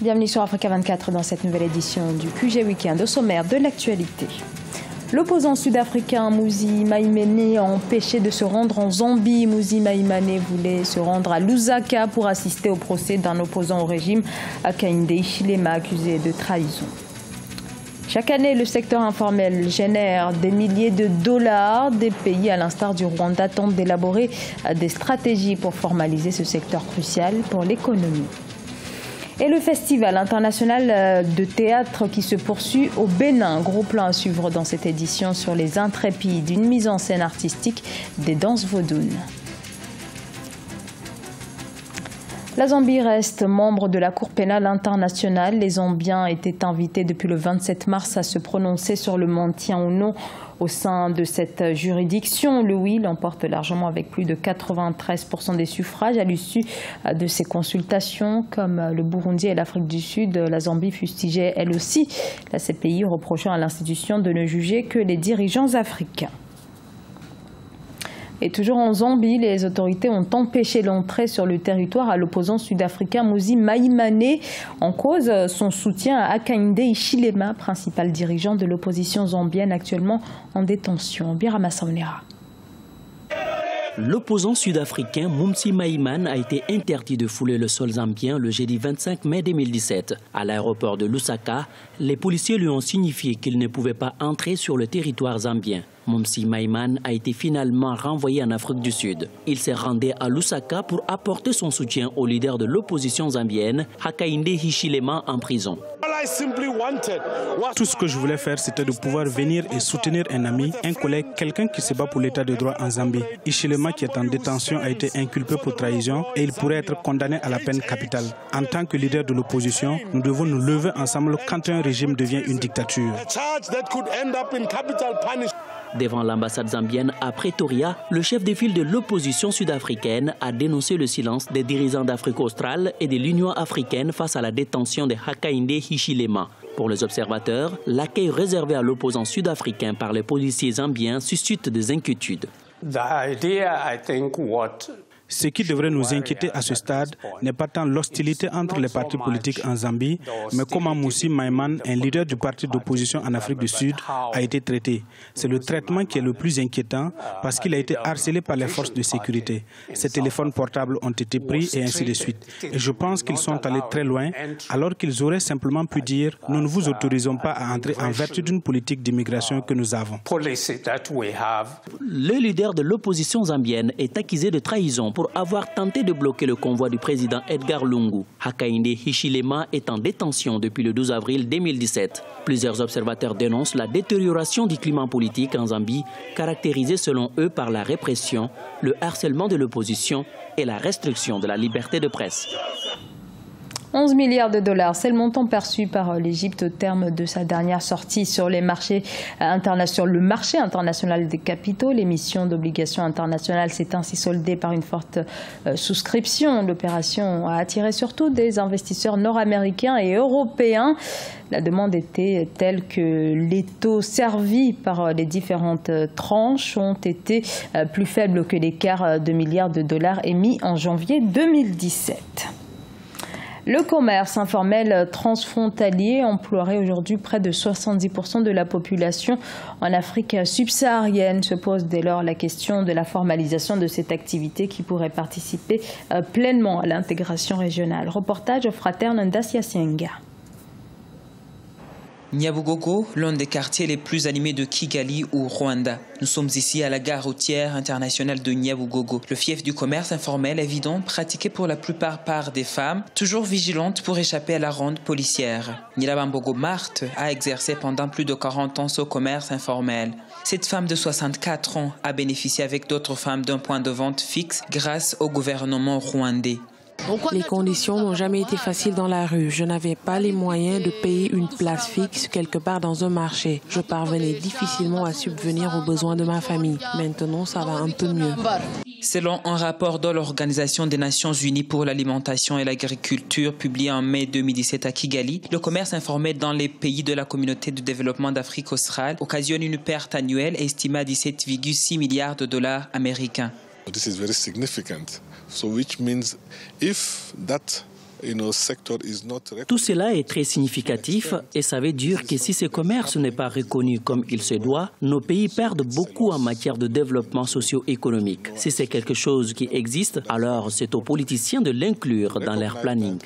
Bienvenue sur Africa 24 dans cette nouvelle édition du QG Weekend. Au sommaire de l'actualité. L'opposant sud-africain Mmusi Maimane est empêché de se rendre en Zambie. Mmusi Maimane voulait se rendre à Lusaka pour assister au procès d'un opposant au régime, Hakainde Hichilema, accusé de trahison. Chaque année, le secteur informel génère des milliers de dollars. Des pays, à l'instar du Rwanda, tentent d'élaborer des stratégies pour formaliser ce secteur crucial pour l'économie. Et le festival international de théâtre qui se poursuit au Bénin. Gros plan à suivre dans cette édition sur les intrépides, une mise en scène artistique des danses vaudounes. La Zambie reste membre de la Cour pénale internationale. Les Zambiens étaient invités depuis le 27 mars à se prononcer sur le maintien ou non au sein de cette juridiction. Le oui l'emporte largement avec plus de 93% des suffrages à l'issue de ces consultations. Comme le Burundi et l'Afrique du Sud, la Zambie fustigeait elle aussi la CPI, reprochant à l'institution de ne juger que les dirigeants africains. Et toujours en Zambie, les autorités ont empêché l'entrée sur le territoire à l'opposant sud-africain Mmusi Maimane. En cause, son soutien à Hakainde Hichilema, principal dirigeant de l'opposition zambienne actuellement en détention. Birama Saunera. L'opposant sud-africain Mmusi Maimane a été interdit de fouler le sol zambien le jeudi 25 mai 2017. À l'aéroport de Lusaka, les policiers lui ont signifié qu'il ne pouvait pas entrer sur le territoire zambien. Mmusi Maimane a été finalement renvoyé en Afrique du Sud. Il s'est rendu à Lusaka pour apporter son soutien au leader de l'opposition zambienne, Hakainde Hichilema, en prison. Tout ce que je voulais faire, c'était de pouvoir venir et soutenir un ami, un collègue, quelqu'un qui se bat pour l'état de droit en Zambie. Hichilema, qui est en détention, a été inculpé pour trahison et il pourrait être condamné à la peine capitale. En tant que leader de l'opposition, nous devons nous lever ensemble quand un régime devient une dictature. Devant l'ambassade zambienne à Pretoria, le chef de file de l'opposition sud-africaine a dénoncé le silence des dirigeants d'Afrique australe et de l'Union africaine face à la détention de Hakainde Hichilema. Pour les observateurs, l'accueil réservé à l'opposant sud-africain par les policiers zambiens suscite des inquiétudes. Ce qui devrait nous inquiéter à ce stade n'est pas tant l'hostilité entre les partis politiques en Zambie, mais comment Mmusi Maimane, un leader du parti d'opposition en Afrique du Sud, a été traité. C'est le traitement qui est le plus inquiétant parce qu'il a été harcelé par les forces de sécurité. Ses téléphones portables ont été pris et ainsi de suite. Et je pense qu'ils sont allés très loin alors qu'ils auraient simplement pu dire « Nous ne vous autorisons pas à entrer en vertu d'une politique d'immigration que nous avons ». Le leader de l'opposition zambienne est accusé de trahison pour avoir tenté de bloquer le convoi du président Edgar Lungu. Hakainde Hichilema est en détention depuis le 12 avril 2017. Plusieurs observateurs dénoncent la détérioration du climat politique en Zambie, caractérisé selon eux par la répression, le harcèlement de l'opposition et la restriction de la liberté de presse. 11 milliards de dollars, c'est le montant perçu par l'Égypte au terme de sa dernière sortie sur les marchés internationaux. Le marché international des capitaux, l'émission d'obligations internationales s'est ainsi soldée par une forte souscription. L'opération a attiré surtout des investisseurs nord-américains et européens. La demande était telle que les taux servis par les différentes tranches ont été plus faibles que l'écart de milliards de dollars émis en janvier 2017. Le commerce informel transfrontalier emploierait aujourd'hui près de 70% de la population en Afrique subsaharienne. Se pose dès lors la question de la formalisation de cette activité qui pourrait participer pleinement à l'intégration régionale. Reportage au fraterne Ndasia Sienga. Nyabugogo, l'un des quartiers les plus animés de Kigali ou Rwanda. Nous sommes ici à la gare routière internationale de Nyabugogo. Le fief du commerce informel évident pratiqué pour la plupart par des femmes, toujours vigilantes pour échapper à la ronde policière. Nyirabambogo Marthe a exercé pendant plus de 40 ans ce commerce informel. Cette femme de 64 ans a bénéficié avec d'autres femmes d'un point de vente fixe grâce au gouvernement rwandais. Les conditions n'ont jamais été faciles dans la rue. Je n'avais pas les moyens de payer une place fixe quelque part dans un marché. Je parvenais difficilement à subvenir aux besoins de ma famille. Maintenant, ça va un peu mieux. Selon un rapport de l'Organisation des Nations Unies pour l'alimentation et l'agriculture publié en mai 2017 à Kigali, le commerce informel dans les pays de la communauté de développement d'Afrique australe occasionne une perte annuelle estimée à 17,6 milliards de dollars américains. This is very significant. So which means if that Tout cela est très significatif et ça veut dire que si ce commerce n'est pas reconnu comme il se doit, nos pays perdent beaucoup en matière de développement socio-économique. Si c'est quelque chose qui existe, alors c'est aux politiciens de l'inclure dans leur planning.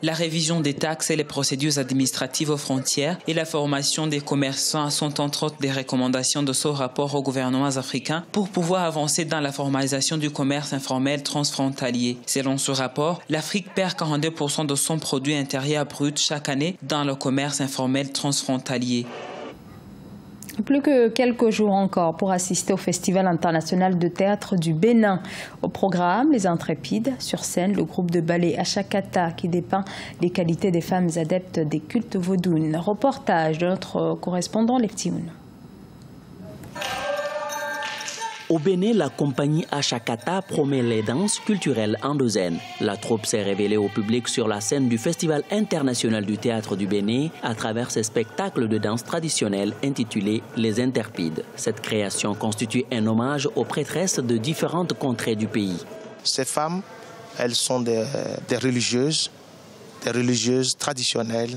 La révision des taxes et les procédures administratives aux frontières et la formation des commerçants sont entre autres des recommandations de ce rapport aux gouvernements africains pour pouvoir avancer dans la formalisation du commerce informel transfrontalier. Selon ce rapport, l'Afrique perd 42% de son produit intérieur brut chaque année dans le commerce informel transfrontalier. Plus que quelques jours encore pour assister au Festival international de théâtre du Bénin. Au programme, les Intrépides, sur scène, le groupe de ballet Achakata qui dépeint les qualités des femmes adeptes des cultes vaudounes. Reportage de notre correspondant Lectioun. Au Bénin, la compagnie Achakata promet les danses culturelles endogènes. La troupe s'est révélée au public sur la scène du Festival international du théâtre du Bénin à travers ses spectacles de danse traditionnelle intitulés Les Intrépides. Cette création constitue un hommage aux prêtresses de différentes contrées du pays. Ces femmes, elles sont des religieuses traditionnelles.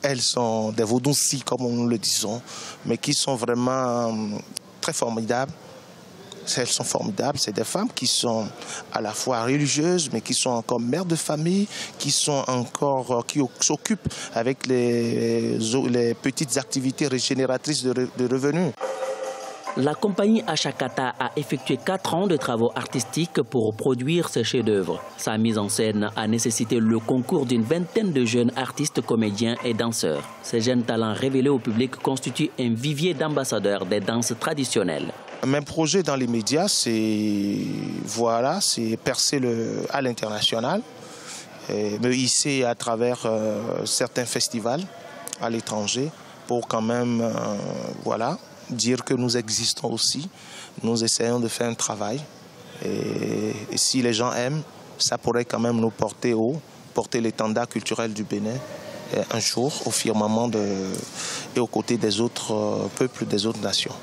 Elles sont des vaudounssi, comme nous le disons, mais qui sont vraiment très formidables. Elles sont formidables, c'est des femmes qui sont à la fois religieuses, mais qui sont encore mères de famille, qui s'occupent avec les petites activités régénératrices de revenus. La compagnie Achakata a effectué 4 ans de travaux artistiques pour produire ce chef-d'œuvre. Sa mise en scène a nécessité le concours d'une vingtaine de jeunes artistes, comédiens et danseurs. Ces jeunes talents révélés au public constituent un vivier d'ambassadeurs des danses traditionnelles. Mes projets dans les médias, c'est percer à l'international, me hisser à travers certains festivals à l'étranger pour quand même dire que nous existons aussi. Nous essayons de faire un travail et si les gens aiment, ça pourrait quand même nous porter haut, porter l'étendard culturel du Bénin un jour au firmament et aux côtés des autres peuples, des autres nations.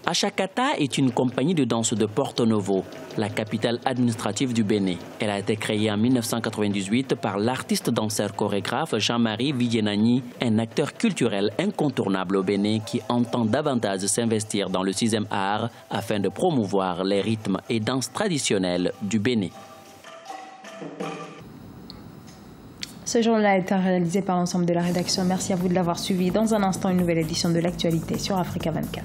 Achakata est une compagnie de danse de Porto Novo, la capitale administrative du Bénin. Elle a été créée en 1998 par l'artiste danseur chorégraphe Jean-Marie Vidienani, un acteur culturel incontournable au Bénin qui entend davantage s'investir dans le 6e art afin de promouvoir les rythmes et danses traditionnelles du Bénin. Ce journal a été réalisé par l'ensemble de la rédaction. Merci à vous de l'avoir suivi. Dans un instant, une nouvelle édition de l'actualité sur Africa 24.